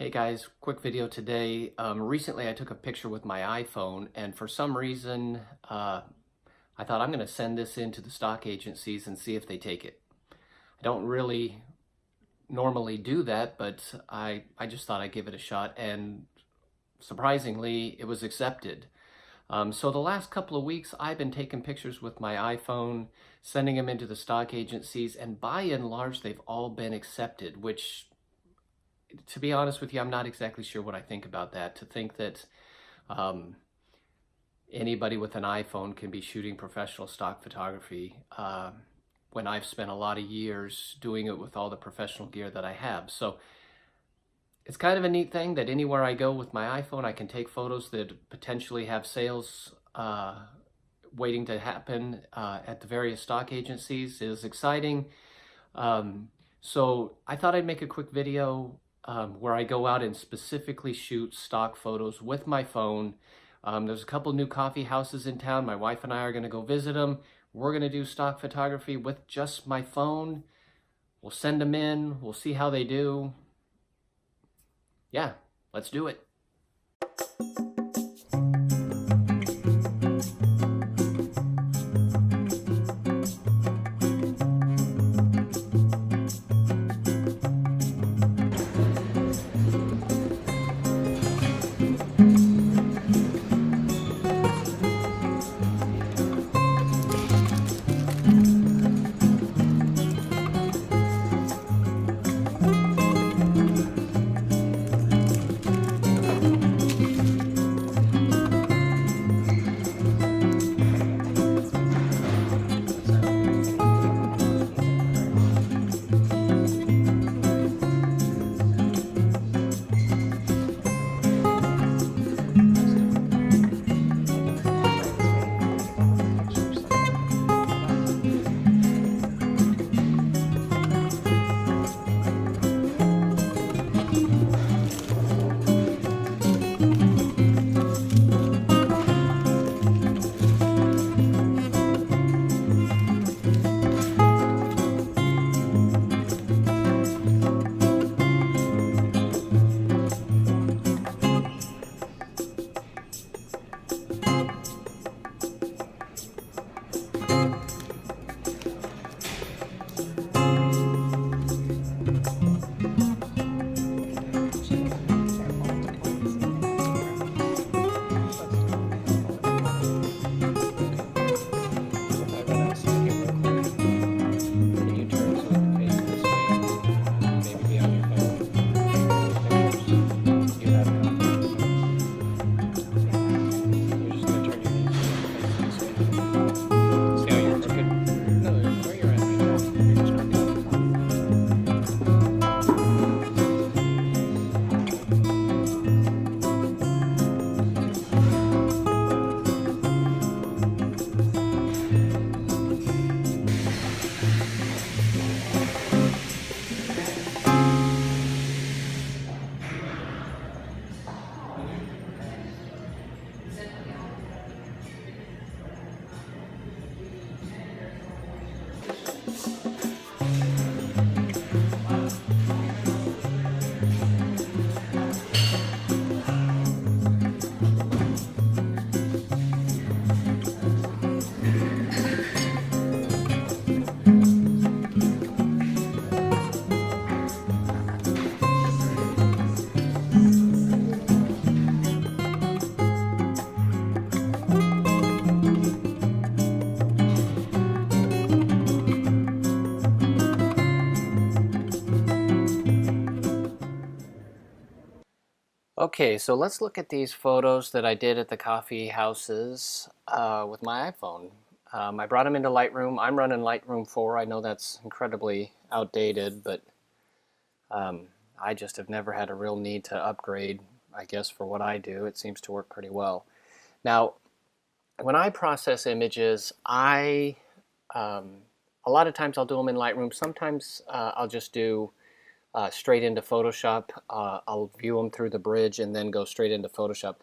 Hey guys, quick video today. Recently I took a picture with my iPhone and for some reason I thought I'm going to send this in to the stock agencies and see if they take it. I don't really normally do that, but I just thought I'd give it a shot, and surprisingly it was accepted. So the last couple of weeks I've been taking pictures with my iPhone, sending them into the stock agencies, and by and large they've all been accepted, which, to be honest with you, I'm not exactly sure what I think about that. To think that um, anybody with an iPhone can be shooting professional stock photography when I've spent a lot of years doing it with all the professional gear that I have. So it's kind of a neat thing that anywhere I go with my iPhone, I can take photos that potentially have sales waiting to happen at the various stock agencies. It is exciting. So I thought I'd make a quick video where I go out and specifically shoot stock photos with my phone. There's a couple new coffee houses in town. My wife and I are going to go visit them. We're going to do stock photography with just my phone. We'll send them in. We'll see how they do. Yeah, let's do it. Okay, so let's look at these photos that I did at the coffee houses with my iPhone. I brought them into Lightroom. I'm running Lightroom 4. I know that's incredibly outdated, but I just have never had a real need to upgrade, I guess, for what I do. It seems to work pretty well. Now, when I process images, a lot of times I'll do them in Lightroom. Sometimes I'll just do straight into Photoshop. I'll view them through the bridge and then go straight into Photoshop.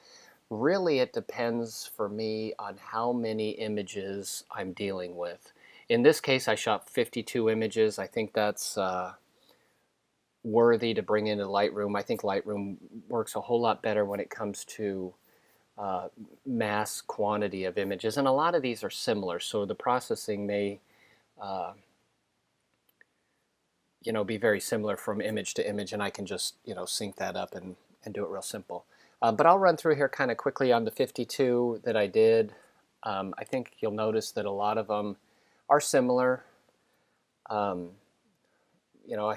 Really, it depends for me on how many images I'm dealing with. In this case, I shot 52 images. I think that's worthy to bring into Lightroom. I think Lightroom works a whole lot better when it comes to mass quantity of images, and a lot of these are similar, so the processing may be very similar from image to image, and I can just sync that up and do it real simple. But I'll run through here kind of quickly on the 52 that I did. I think you'll notice that a lot of them are similar. I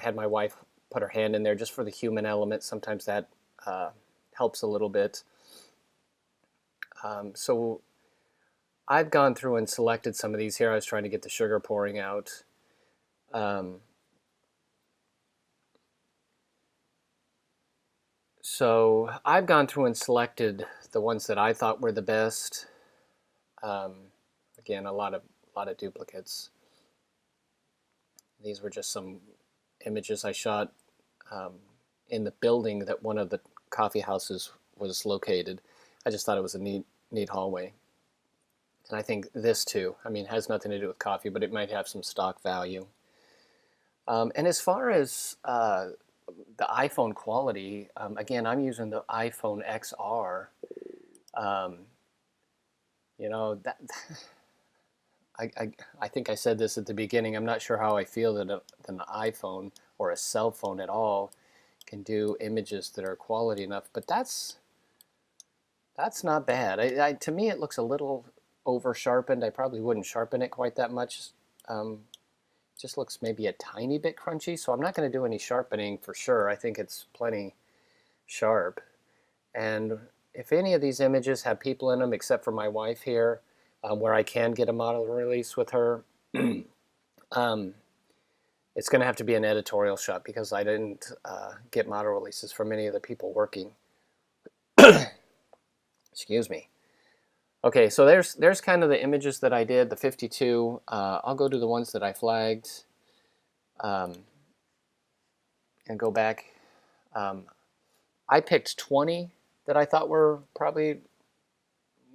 had my wife put her hand in there just for the human element. Sometimes that helps a little bit. So I've gone through and selected some of these here. I was trying to get the sugar pouring out. So I've gone through and selected the ones that I thought were the best. Again, a lot of duplicates. These were just some images I shot in the building that one of the coffee houses was located. I just thought it was a neat hallway. And I think this too, has nothing to do with coffee, but it might have some stock value. And as far as the iPhone quality, again, I'm using the iPhone XR. That I think I said this at the beginning. I'm not sure how I feel that an iPhone or a cell phone at all can do images that are quality enough, but that's not bad. To me, it looks a little over sharpened. I probably wouldn't sharpen it quite that much. Just looks maybe a tiny bit crunchy, so I'm not going to do any sharpening for sure. I think it's plenty sharp. And if any of these images have people in them, except for my wife here, where I can get a model release with her, it's going to have to be an editorial shot because I didn't get model releases from any of the people working. Excuse me. Okay, so there's kind of the images that I did, the 52. I'll go to the ones that I flagged and go back. I picked 20 that I thought were probably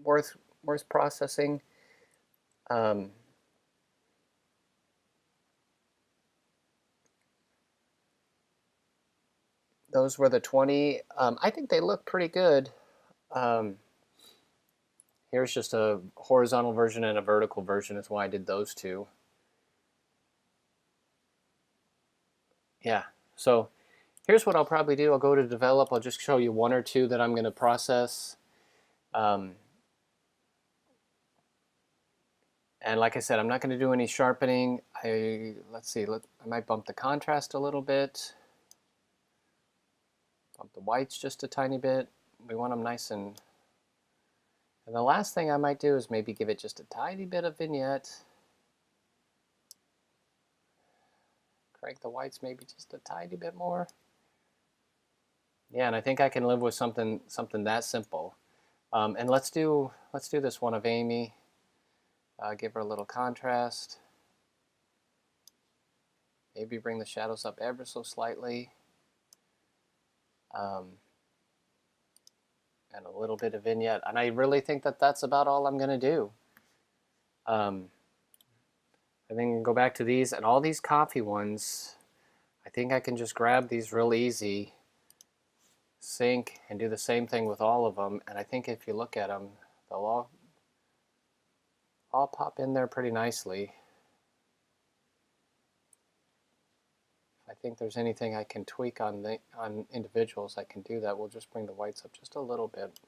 worth processing. Those were the 20. I think they look pretty good. Here's just a horizontal version and a vertical version is why I did those two. Yeah, so here's what I'll probably do. I'll go to develop. I'll just show you one or two that I'm going to process. And like I said, I'm not going to do any sharpening. Let's see, I might bump the contrast a little bit. Bump the whites just a tiny bit. We want them nice and the last thing I might do is maybe give it just a tiny bit of vignette. Crank the whites maybe just a tiny bit more. Yeah, and I think I can live with something that simple. And let's do this one of Amy. Give her a little contrast. Maybe bring the shadows up ever so slightly. And a little bit of vignette. And I really think that that's about all I'm going to do. I think go back to these and all these coffee ones. I think I can just grab these real easy, sync, and do the same thing with all of them. And I think if you look at them, they'll all pop in there pretty nicely. If I think there's anything I can tweak on individuals, I can do that. We'll just bring the whites up just a little bit.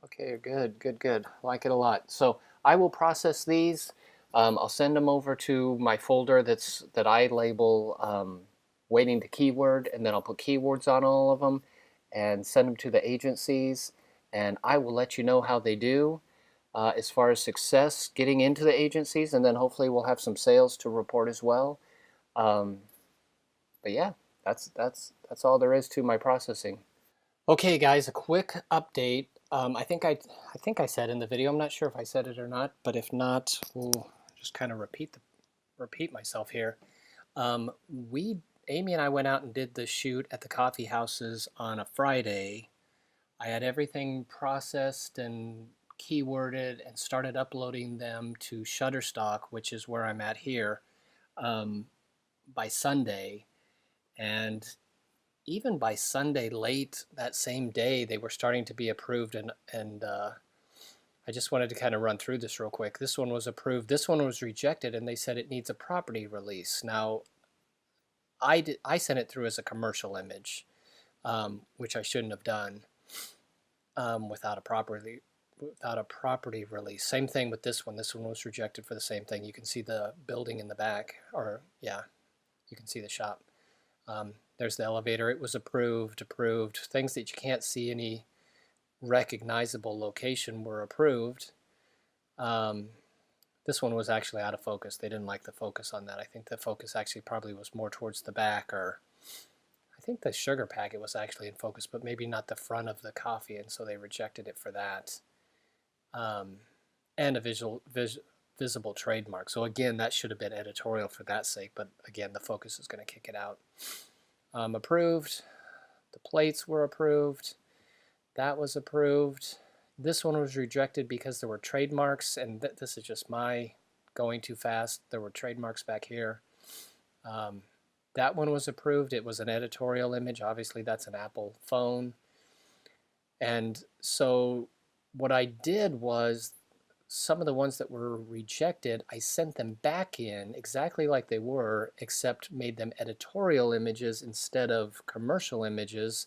Okay, good. Like it a lot. So I will process these. I'll send them over to my folder that I label waiting to keyword, and then I'll put keywords on all of them and send them to the agencies, and I will let you know how they do as far as success getting into the agencies, and then hopefully we'll have some sales to report as well. But yeah, that's all there is to my processing. Okay, guys, a quick update. I think I said in the video. I'm not sure if I said it or not, but if not, we'll just kind of repeat myself here. We Amy and I went out and did the shoot at the coffee houses on a Friday. I had everything processed and keyworded and started uploading them to Shutterstock, which is where I'm at here, by Sunday. And even by Sunday late that same day, they were starting to be approved. And I just wanted to kind of run through this real quick. This one was approved. This one was rejected, and they said it needs a property release. Now, I sent it through as a commercial image, which I shouldn't have done without a property release. Same thing with this one. This one was rejected for the same thing. You can see the building in the back, or yeah, you can see the shop. There's the elevator. It was approved. Things that you can't see any recognizable location were approved. This one was actually out of focus. They didn't like the focus on that. I think the focus actually probably was more towards the back, or I think the sugar packet was actually in focus, but maybe not the front of the coffee, and so they rejected it for that. And a visible trademark. So again, that should have been editorial for that sake, but again, the focus is going to kick it out. Approved. The plates were approved. That was approved. This one was rejected because there were trademarks, and this is just my going too fast. There were trademarks back here. That one was approved. It was an editorial image. Obviously, that's an Apple phone. And so what I did was some of the ones that were rejected, I sent them back in exactly like they were, except made them editorial images instead of commercial images.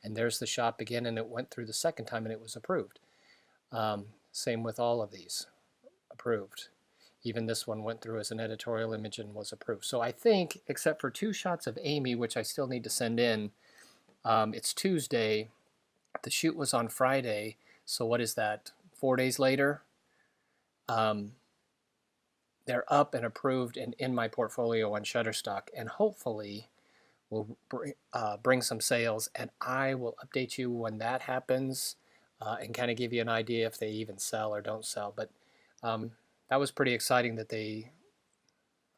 And there's the shop again, and it went through the second time, and it was approved. Same with all of these, approved. Even this one went through as an editorial image and was approved. So I think, except for 2 shots of Amy, which I still need to send in, it's Tuesday. The shoot was on Friday. So what is that, 4 days later? They're up and approved and in my portfolio on Shutterstock, and hopefully will bring some sales, and I will update you when that happens and kind of give you an idea if they even sell or don't sell. But that was pretty exciting that they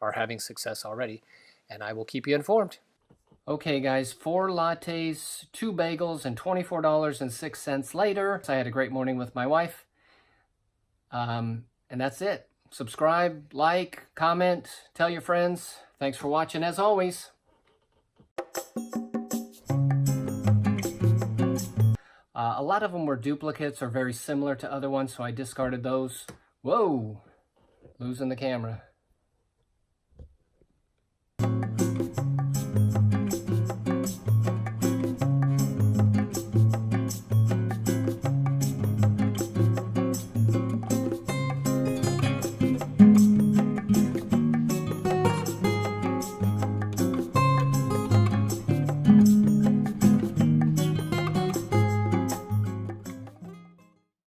are having success already, and I will keep you informed. Okay guys, 4 lattes, 2 bagels, and $24.06 later. I had a great morning with my wife. And that's it. Subscribe, like, comment, tell your friends. Thanks for watching as always. A lot of them were duplicates or very similar to other ones, so I discarded those. Whoa, losing the camera.